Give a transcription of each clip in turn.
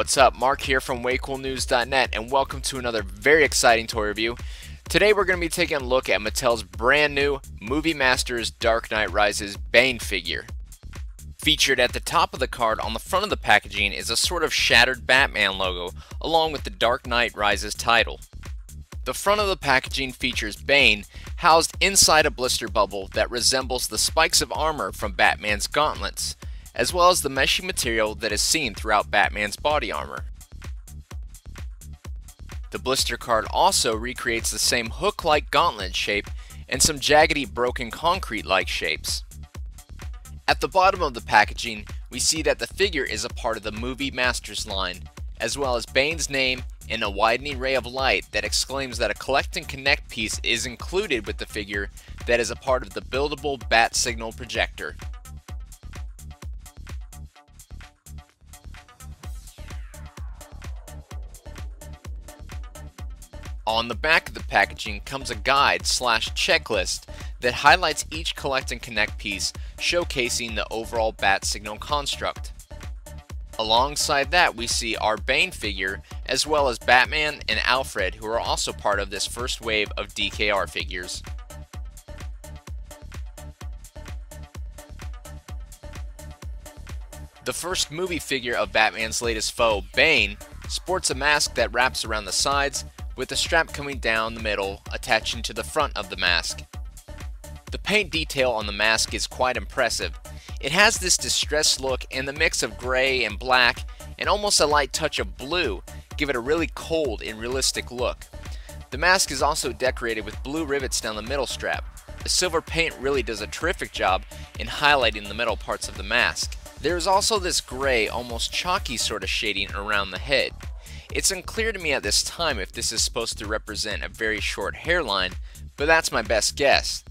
What's up? Mark here from WayCoolNews.net and welcome to another very exciting toy review. Today we're going to be taking a look at Mattel's brand new Movie Masters Dark Knight Rises Bane figure. Featured at the top of the card on the front of the packaging is a sort of shattered Batman logo along with the Dark Knight Rises title. The front of the packaging features Bane housed inside a blister bubble that resembles the spikes of armor from Batman's gauntlets, as well as the meshy material that is seen throughout Batman's body armor. The blister card also recreates the same hook-like gauntlet shape and some jaggedy broken concrete-like shapes. At the bottom of the packaging, we see that the figure is a part of the Movie Masters line, as well as Bane's name and a widening ray of light that exclaims that a collect and connect piece is included with the figure that is a part of the buildable bat signal projector. On the back of the packaging comes a guide/checklist that highlights each collect and connect piece, showcasing the overall bat signal construct. Alongside that, we see our Bane figure, as well as Batman and Alfred, who are also part of this first wave of DKR figures. The first movie figure of Batman's latest foe, Bane, sports a mask that wraps around the sides, with the strap coming down the middle, attaching to the front of the mask. The paint detail on the mask is quite impressive. It has this distressed look, and the mix of gray and black and almost a light touch of blue give it a really cold and realistic look. The mask is also decorated with blue rivets down the middle strap. The silver paint really does a terrific job in highlighting the metal parts of the mask. There is also this gray, almost chalky sort of shading around the head. It's unclear to me at this time if this is supposed to represent a very short hairline, but that's my best guess.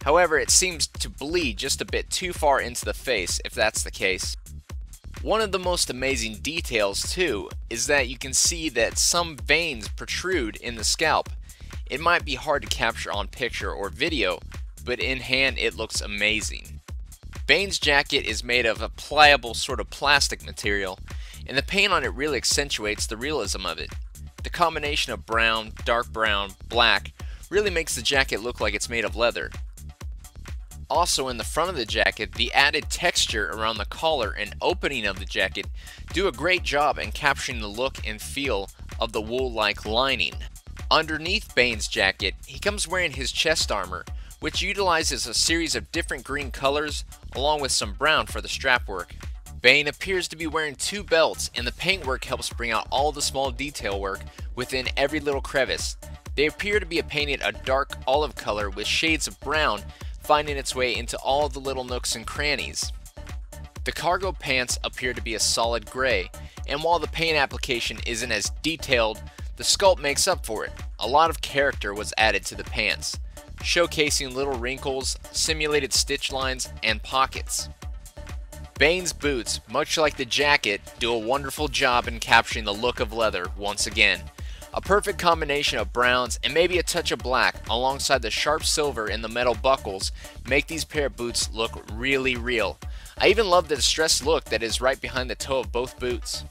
However, it seems to bleed just a bit too far into the face if that's the case. One of the most amazing details too is that you can see that some veins protrude in the scalp. It might be hard to capture on picture or video, but in hand it looks amazing. Bane's jacket is made of a pliable sort of plastic material, and the paint on it really accentuates the realism of it. The combination of brown, dark brown, black really makes the jacket look like it's made of leather. Also in the front of the jacket, the added texture around the collar and opening of the jacket do a great job in capturing the look and feel of the wool-like lining. Underneath Bane's jacket, he comes wearing his chest armor, which utilizes a series of different green colors along with some brown for the strap work. Bane appears to be wearing two belts, and the paintwork helps bring out all the small detail work within every little crevice. They appear to be painted a dark olive color with shades of brown finding its way into all the little nooks and crannies. The cargo pants appear to be a solid gray, and while the paint application isn't as detailed, the sculpt makes up for it. A lot of character was added to the pants, showcasing little wrinkles, simulated stitch lines, and pockets. Bane's boots, much like the jacket, do a wonderful job in capturing the look of leather once again. A perfect combination of browns and maybe a touch of black alongside the sharp silver in the metal buckles make these pair of boots look really real. I even love the distressed look that is right behind the toe of both boots.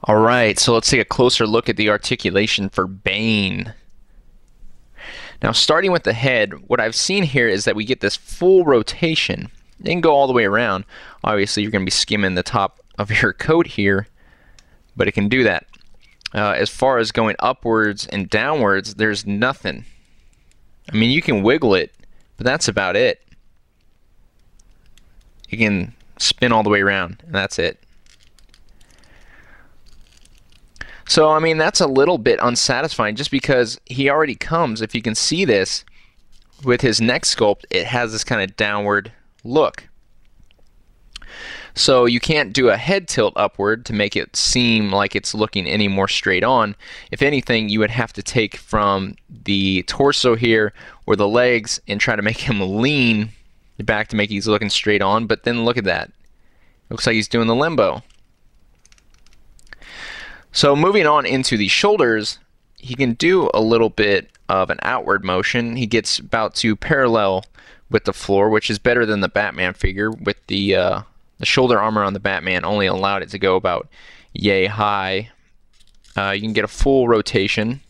Alright, so let's take a closer look at the articulation for Bane. Now starting with the head, what I've seen here is that we get this full rotation. It can go all the way around. Obviously you're going to be skimming the top of your coat here, but it can do that. As far as going upwards and downwards, there's nothing. I mean, you can wiggle it, but that's about it. You can spin all the way around, and that's it. So, I mean, that's a little bit unsatisfying just because he already comes, if you can see this, with his neck sculpt, it has this kind of downward look. So you can't do a head tilt upward to make it seem like it's looking any more straight on. If anything, you would have to take from the torso here or the legs and try to make him lean back to make he's looking straight on. But then look at that. Looks like he's doing the limbo. So moving on into the shoulders, he can do a little bit of an outward motion. He gets about to parallel with the floor, which is better than the Batman figure. With the shoulder armor on the Batman only allowed it to go about yay high. You can get a full rotation.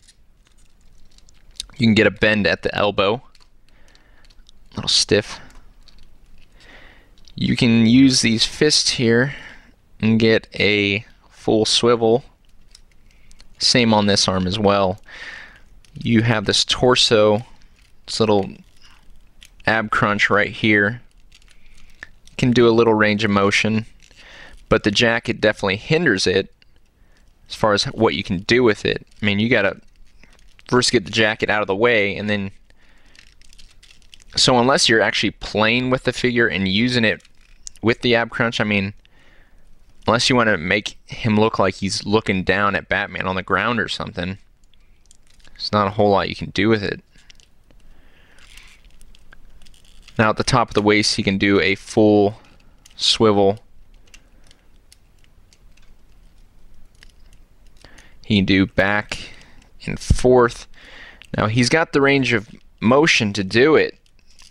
You can get a bend at the elbow. A little stiff. You can use these fists here and get a full swivel. Same on this arm as well. You have this torso, this little ab crunch right here. Can do a little range of motion, but the jacket definitely hinders it as far as what you can do with it. I mean, you gotta first get the jacket out of the way, and then so unless you're actually playing with the figure and using it with the ab crunch, I mean, unless you want to make him look like he's looking down at Batman on the ground or something, there's not a whole lot you can do with it. Now at the top of the waist, he can do a full swivel. He can do back and forth. Now he's got the range of motion to do it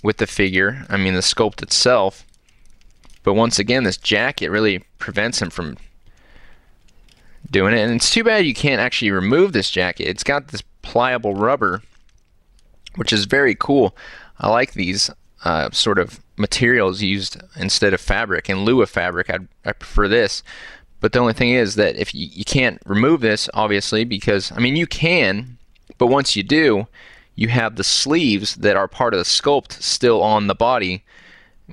with the figure, I mean the sculpt itself. But once again, this jacket really prevents him from doing it. And it's too bad you can't actually remove this jacket. It's got this pliable rubber, which is very cool. I like these sort of materials used instead of fabric. In lieu of fabric, I prefer this. But the only thing is that if you can't remove this, obviously, because, I mean, you can, but once you do, you have the sleeves that are part of the sculpt still on the body,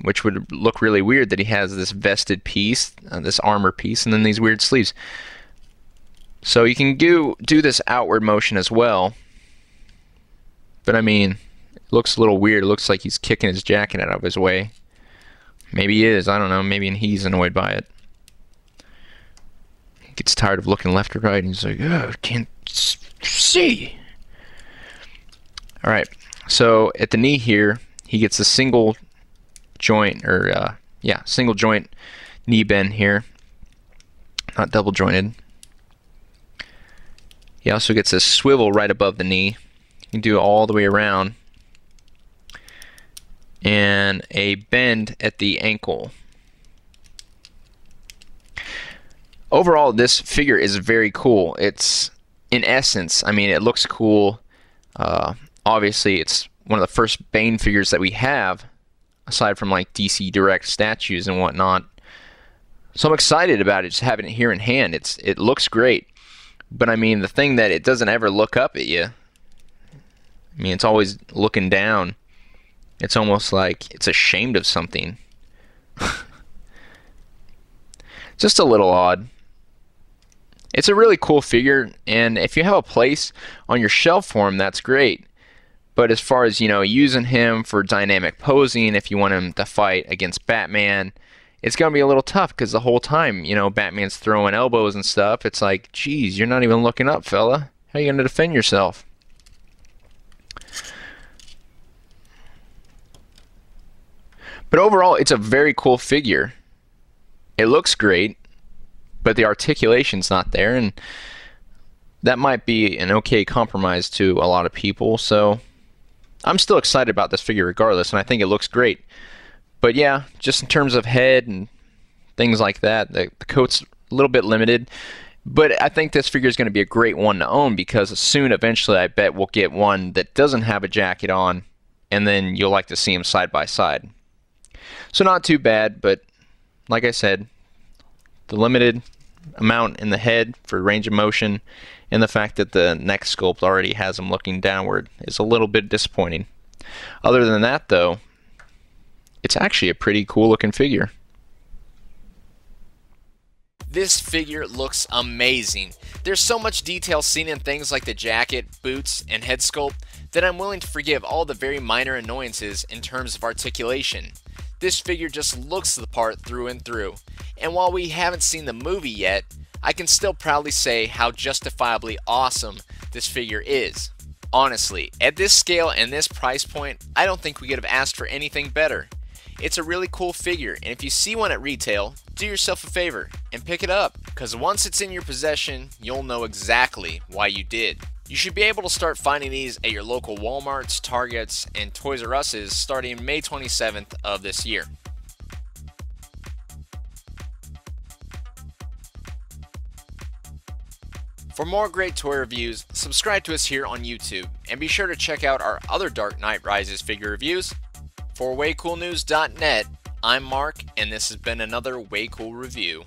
which would look really weird that he has this vested piece, this armor piece, and then these weird sleeves. So you can do this outward motion as well. But I mean, it looks a little weird. It looks like he's kicking his jacket out of his way. Maybe he is. I don't know. Maybe he's annoyed by it. He gets tired of looking left or right, and he's like, oh, I can't see. Alright, so at the knee here, he gets a single joint, or single joint knee bend here, not double jointed. He also gets a swivel right above the knee. You can do it all the way around, and a bend at the ankle. Overall, this figure is very cool. It's, in essence, I mean, it looks cool. Obviously, it's one of the first Bane figures that we have, aside from like DC Direct statues and whatnot. So I'm excited about it, just having it here in hand. It looks great. But I mean, the thing that it doesn't ever look up at you. I mean, it's always looking down. It's almost like it's ashamed of something. Just a little odd. It's a really cool figure, and if you have a place on your shelf for him, that's great. But as far as, you know, using him for dynamic posing, if you want him to fight against Batman, it's going to be a little tough because the whole time, you know, Batman's throwing elbows and stuff. It's like, geez, you're not even looking up, fella. How are you going to defend yourself? But overall, it's a very cool figure. It looks great, but the articulation's not there, and that might be an okay compromise to a lot of people. So I'm still excited about this figure regardless, and I think it looks great. But yeah, just in terms of head and things like that, the coat's a little bit limited. But I think this figure is going to be a great one to own, because soon, eventually, I bet we'll get one that doesn't have a jacket on, and then you'll like to see them side by side. So not too bad, but like I said, the limited amount in the head for range of motion and the fact that the neck sculpt already has him looking downward is a little bit disappointing. Other than that, though, it's actually a pretty cool looking figure. This figure looks amazing. There's so much detail seen in things like the jacket, boots, and head sculpt that I'm willing to forgive all the very minor annoyances in terms of articulation. This figure just looks the part through and through, and while we haven't seen the movie yet, I can still proudly say how justifiably awesome this figure is. Honestly, at this scale and this price point, I don't think we could have asked for anything better. It's a really cool figure, and if you see one at retail, do yourself a favor and pick it up, because once it's in your possession, you'll know exactly why you did. You should be able to start finding these at your local Walmarts, Targets, and Toys R Us's starting May 27th of this year. For more great toy reviews, subscribe to us here on YouTube, and be sure to check out our other Dark Knight Rises figure reviews. For WayCoolNews.net, I'm Mark, and this has been another WayCool review.